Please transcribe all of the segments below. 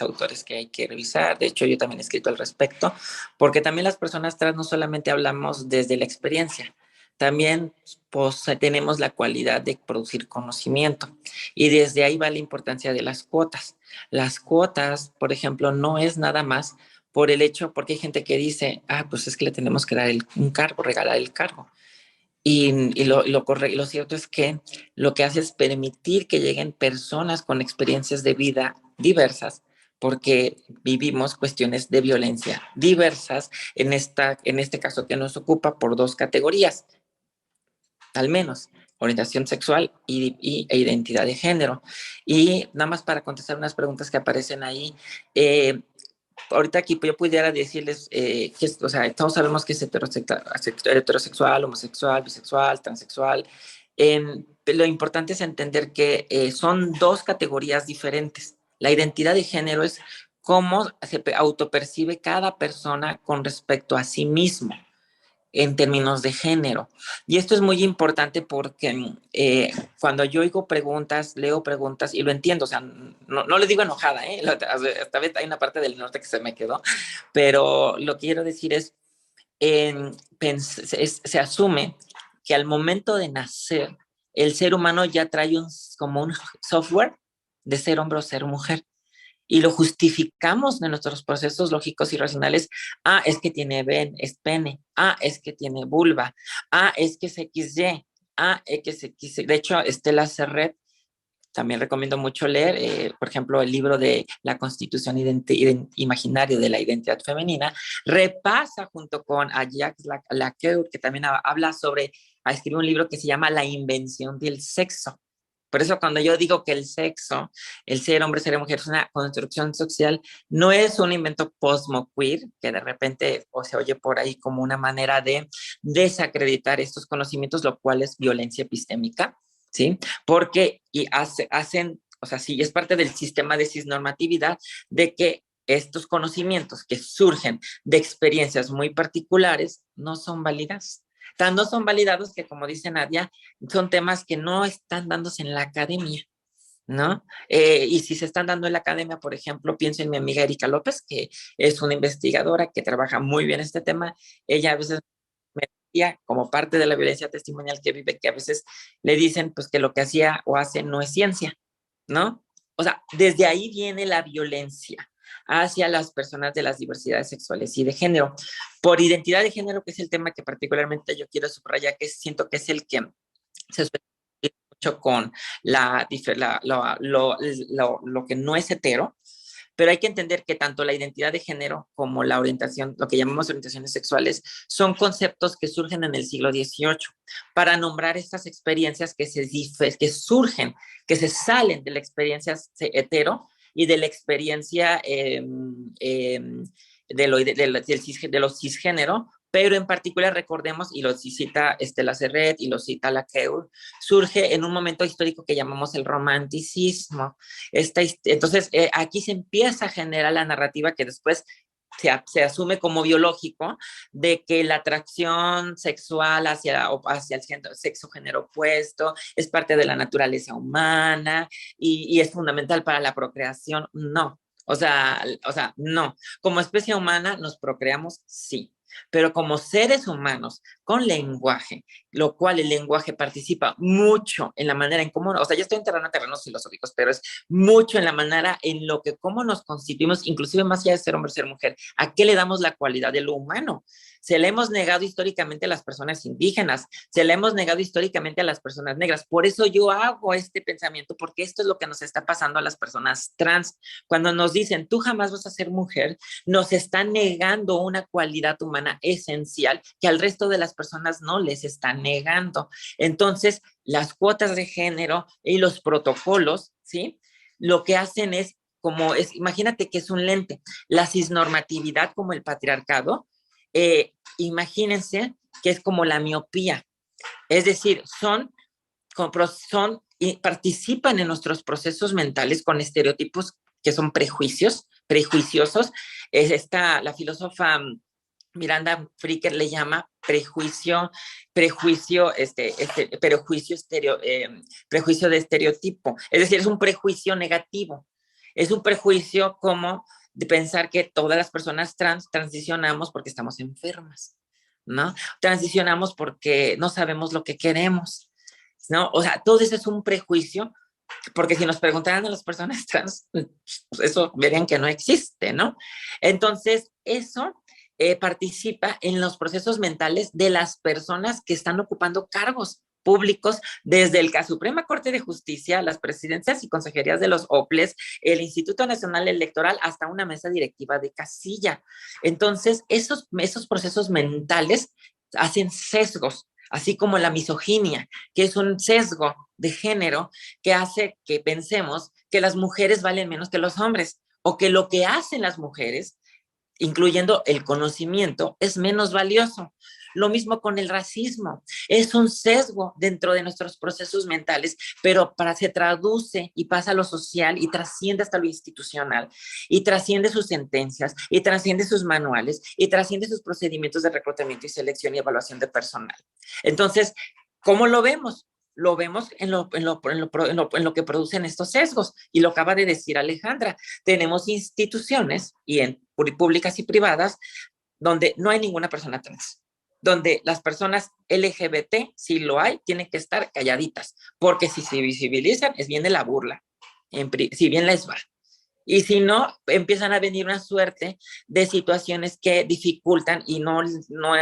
autores que hay que revisar. De hecho, yo también he escrito al respecto, porque también las personas trans no solamente hablamos desde la experiencia, también pues, tenemos la cualidad de producir conocimiento. Y desde ahí va la importancia de las cuotas. Las cuotas, por ejemplo, no es nada más por el hecho, porque hay gente que dice, pues es que le tenemos que dar un cargo, regalar el cargo. Y lo cierto es que lo que hace es permitir que lleguen personas con experiencias de vida diversas, porque vivimos cuestiones de violencia diversas en este caso que nos ocupa por dos categorías, al menos, orientación sexual e identidad de género. Y nada más para contestar unas preguntas que aparecen ahí, ahorita aquí yo pudiera decirles que, o sea, todos sabemos que es heterosexual, homosexual, bisexual, transexual. Lo importante es entender que son dos categorías diferentes. La identidad de género es cómo se autopercibe cada persona con respecto a sí mismo en términos de género. Y esto es muy importante porque cuando yo oigo preguntas, leo preguntas y lo entiendo, o sea, no le digo enojada, esta vez hay una parte del norte que se me quedó, pero lo que quiero decir es, se asume que al momento de nacer, el ser humano ya trae como un software de ser hombre o ser mujer y lo justificamos de nuestros procesos lógicos y racionales. Es que tiene es pene. Es que tiene vulva. Es que es XY. Es que es XY. De hecho, Estela Serret, también recomiendo mucho leer, por ejemplo, el libro de La Constitución Imaginaria de la Identidad Femenina, repasa junto con Jacques Lacour, que también habla sobre, escribir un libro que se llama La Invención del Sexo. Por eso cuando yo digo que el sexo, el ser hombre, ser mujer, es una construcción social, no es un invento posmo-queer, que de repente se oye por ahí como una manera de desacreditar estos conocimientos, lo cual es violencia epistémica, ¿sí? Porque hacen, o sea, sí, es parte del sistema de cisnormatividad de que estos conocimientos que surgen de experiencias muy particulares no son válidas. No son validados que, como dice Nadia, son temas que no están dándose en la academia, ¿no? Y si se están dando en la academia, por ejemplo, pienso en mi amiga Erika López, que es una investigadora que trabaja muy bien este tema. Ella a veces me decía, como parte de la violencia testimonial que vive, que a veces le dicen pues que lo que hacía o hace no es ciencia, ¿no? O sea, desde ahí viene la violencia hacia las personas de las diversidades sexuales y de género. Por identidad de género, que es el tema que particularmente yo quiero subrayar, que siento que es el que se suele mucho con lo que no es hetero, pero hay que entender que tanto la identidad de género como la orientación, lo que llamamos orientaciones sexuales, son conceptos que surgen en el siglo XVIII para nombrar estas experiencias que surgen, que se salen de la experiencia hetero y de la experiencia de los cisgénero, pero en particular recordemos, y lo cita Estela Serret y lo cita Lacour, surge en un momento histórico que llamamos el romanticismo. Entonces, aquí se empieza a generar la narrativa que después se asume como biológico de que la atracción sexual hacia el sexo género opuesto es parte de la naturaleza humana y es fundamental para la procreación. No, no. Como especie humana nos procreamos, sí, pero como seres humanos con lenguaje, lo cual el lenguaje participa mucho en la manera en cómo, o sea, ya estoy enterrando terrenos filosóficos, pero es mucho en la manera en lo que cómo nos constituimos, inclusive más allá de ser hombre, ser mujer, ¿a qué le damos la cualidad de lo humano? Se le hemos negado históricamente a las personas indígenas, se le hemos negado históricamente a las personas negras. Por eso yo hago este pensamiento, porque esto es lo que nos está pasando a las personas trans. Cuando nos dicen, tú jamás vas a ser mujer, nos están negando una cualidad humana esencial que al resto de las personas no les están negando. Entonces, las cuotas de género y los protocolos, ¿sí? Lo que hacen es, imagínate que es un lente, la cisnormatividad como el patriarcado, imagínense que es como la miopía, es decir, son y participan en nuestros procesos mentales con estereotipos que son prejuiciosos. La filósofa Miranda Fricker le llama prejuicio de estereotipo, es decir, es un prejuicio negativo. Es un prejuicio como de pensar que todas las personas trans transicionamos porque estamos enfermas, ¿no? Transicionamos porque no sabemos lo que queremos, ¿no? O sea, todo eso es un prejuicio, porque si nos preguntaran a las personas trans, pues eso verían que no existe, ¿no? Entonces, eso participa en los procesos mentales de las personas que están ocupando cargos públicos, desde la Suprema Corte de Justicia, las presidencias y consejerías de los OPLES, el Instituto Nacional Electoral, hasta una mesa directiva de casilla. Entonces, esos procesos mentales hacen sesgos, así como la misoginia, que es un sesgo de género que hace que pensemos que las mujeres valen menos que los hombres, o que lo que hacen las mujeres, incluyendo el conocimiento, es menos valioso. Lo mismo con el racismo, es un sesgo dentro de nuestros procesos mentales, pero se traduce y pasa a lo social y trasciende hasta lo institucional, y trasciende sus sentencias, y trasciende sus manuales, y trasciende sus procedimientos de reclutamiento y selección y evaluación de personal. Entonces, ¿cómo lo vemos? Lo vemos en lo que producen estos sesgos, y lo acaba de decir Alejandra. Tenemos instituciones, y en públicas y privadas, donde no hay ninguna persona trans, donde las personas LGBT, si lo hay, tienen que estar calladitas, porque si se visibilizan, es bien de la burla, si bien les va. Y si no, empiezan a venir una suerte de situaciones que dificultan, y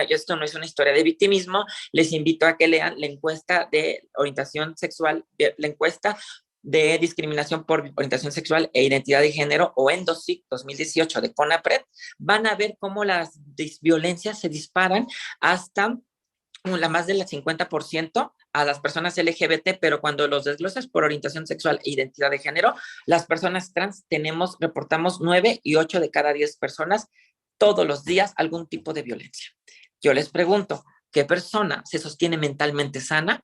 esto no es una historia de victimismo. Les invito a que lean la encuesta de orientación sexual, la encuesta de discriminación por orientación sexual e identidad de género, o ENDOSIC 2018 de CONAPRED. Van a ver cómo las violencias se disparan hasta más del 50% a las personas LGBT, pero cuando los desglosas por orientación sexual e identidad de género, las personas trans reportamos 9 y 8 de cada 10 personas todos los días algún tipo de violencia. Yo les pregunto, ¿qué persona se sostiene mentalmente sana,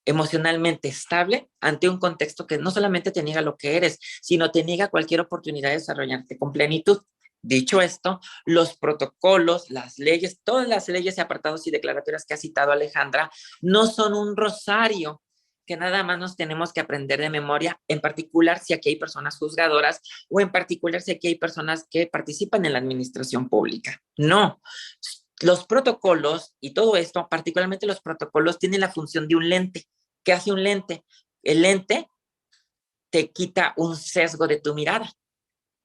emocionalmente estable, ante un contexto que no solamente te niega lo que eres, sino te niega cualquier oportunidad de desarrollarte con plenitud? Dicho esto, los protocolos, las leyes, todas las leyes, apartados y declaratorias que ha citado Alejandra, no son un rosario que nada más nos tenemos que aprender de memoria, en particular si aquí hay personas juzgadoras, o en particular si aquí hay personas que participan en la administración pública. No, los protocolos y todo esto, particularmente los protocolos, tienen la función de un lente. ¿Qué hace un lente? El lente te quita un sesgo de tu mirada.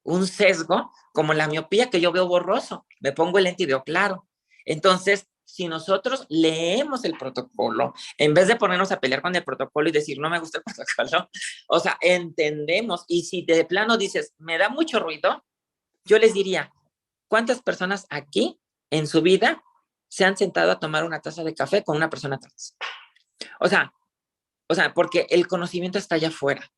Un sesgo como la miopía, que yo veo borroso, me pongo el lente y veo claro. Entonces, si nosotros leemos el protocolo, en vez de ponernos a pelear con el protocolo y decir, no me gusta el protocolo, o sea, entendemos. Y si de plano dices, me da mucho ruido, yo les diría, ¿cuántas personas aquí en su vida se han sentado a tomar una taza de café con una persona trans? O sea, porque el conocimiento está allá afuera,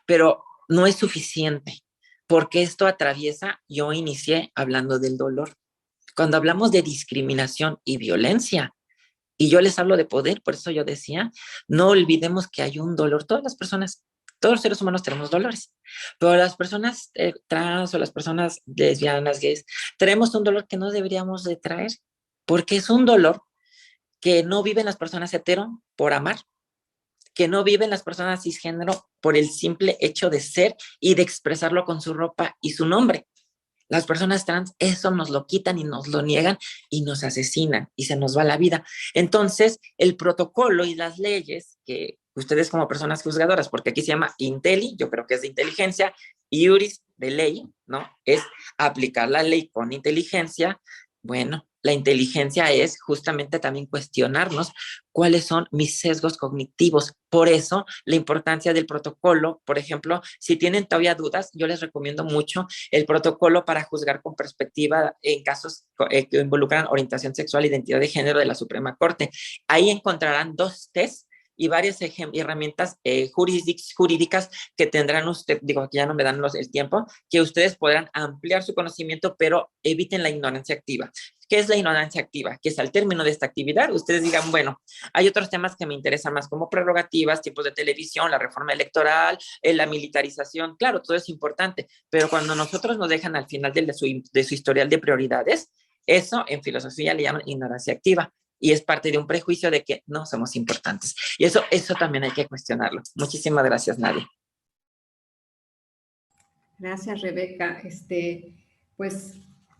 pero no es suficiente, porque esto atraviesa. Yo inicié hablando del dolor. Cuando hablamos de discriminación y violencia, y yo les hablo de poder, por eso yo decía, no olvidemos que hay un dolor. Todas las personas, todos los seres humanos tenemos dolores, pero las personas trans o las personas lesbianas, gays, tenemos un dolor que no deberíamos de traer, porque es un dolor que no viven las personas hetero por amar, que no viven las personas cisgénero por el simple hecho de ser y de expresarlo con su ropa y su nombre. Las personas trans eso nos lo quitan y nos lo niegan y nos asesinan y se nos va la vida. Entonces, el protocolo y las leyes que ustedes como personas juzgadoras, porque aquí se llama Inteli, yo creo que es de inteligencia, y Iuris de ley, ¿no? Es aplicar la ley con inteligencia. Bueno, la inteligencia es justamente también cuestionarnos cuáles son mis sesgos cognitivos. Por eso, la importancia del protocolo. Por ejemplo, si tienen todavía dudas, yo les recomiendo mucho el protocolo para juzgar con perspectiva en casos que involucran orientación sexual e identidad de género de la Suprema Corte. Ahí encontrarán 2 tests y varias herramientas jurídicas que tendrán usted, digo que ya no me dan el tiempo, que ustedes podrán ampliar su conocimiento, pero eviten la ignorancia activa. ¿Qué es la ignorancia activa? Que es al término de esta actividad, ustedes digan, bueno, hay otros temas que me interesan más, como prerrogativas, tiempos de televisión, la reforma electoral, la militarización. Claro, todo es importante, pero cuando nosotros nos dejan al final de su historial de prioridades, eso en filosofía le llaman ignorancia activa. Y es parte de un prejuicio de que no somos importantes. Y eso también hay que cuestionarlo. Muchísimas gracias, Nadia. Gracias, Rebeca. Pues